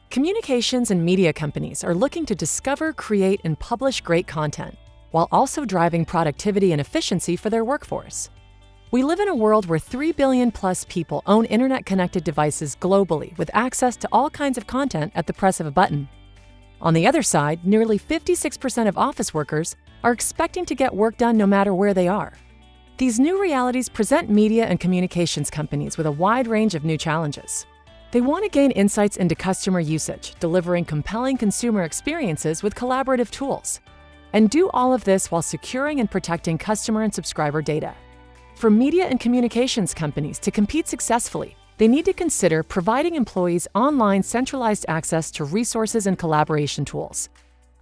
Communications and media companies are looking to discover, create, and publish great content, while also driving productivity and efficiency for their workforce. We live in a world where 3 billion plus people own internet-connected devices globally with access to all kinds of content at the press of a button. On the other side, nearly 56% of office workers are expecting to get work done no matter where they are. These new realities present media and communications companies with a wide range of new challenges. They want to gain insights into customer usage, delivering compelling consumer experiences with collaborative tools, and do all of this while securing and protecting customer and subscriber data. For media and communications companies to compete successfully, they need to consider providing employees online centralized access to resources and collaboration tools,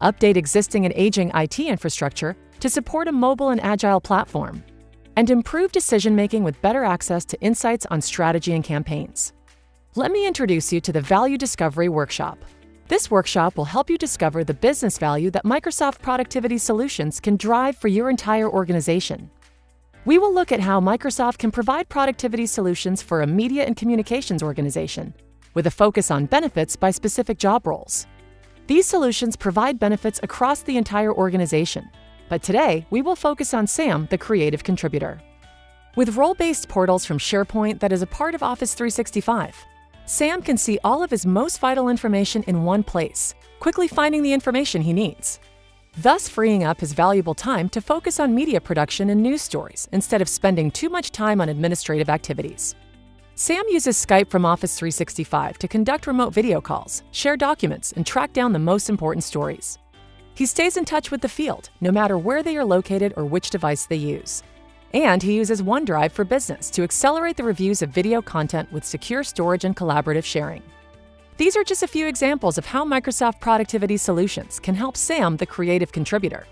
update existing and aging IT infrastructure to support a mobile and agile platform, and improve decision-making with better access to insights on strategy and campaigns. Let me introduce you to the Value Discovery Workshop. This workshop will help you discover the business value that Microsoft Productivity Solutions can drive for your entire organization. We will look at how Microsoft can provide productivity solutions for a media and communications organization, with a focus on benefits by specific job roles. These solutions provide benefits across the entire organization, but today we will focus on Sam, the creative contributor. With role-based portals from SharePoint that is a part of Office 365, Sam can see all of his most vital information in one place, quickly finding the information he needs, thus freeing up his valuable time to focus on media production and news stories instead of spending too much time on administrative activities. Sam uses Skype from Office 365 to conduct remote video calls, share documents, and track down the most important stories. He stays in touch with the field, no matter where they are located or which device they use. And he uses OneDrive for Business to accelerate the reviews of video content with secure storage and collaborative sharing. These are just a few examples of how Microsoft Productivity Solutions can help Sam, the creative contributor.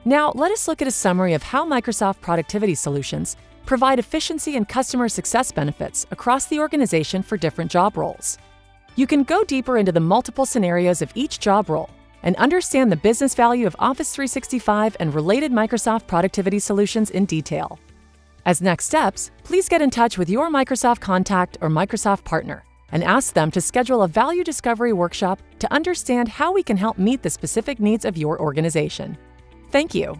Now, let us look at a summary of how Microsoft Productivity Solutions provide efficiency and customer success benefits across the organization for different job roles. You can go deeper into the multiple scenarios of each job role and understand the business value of Office 365 and related Microsoft Productivity Solutions in detail. As next steps, please get in touch with your Microsoft contact or Microsoft partner and ask them to schedule a value discovery workshop to understand how we can help meet the specific needs of your organization. Thank you.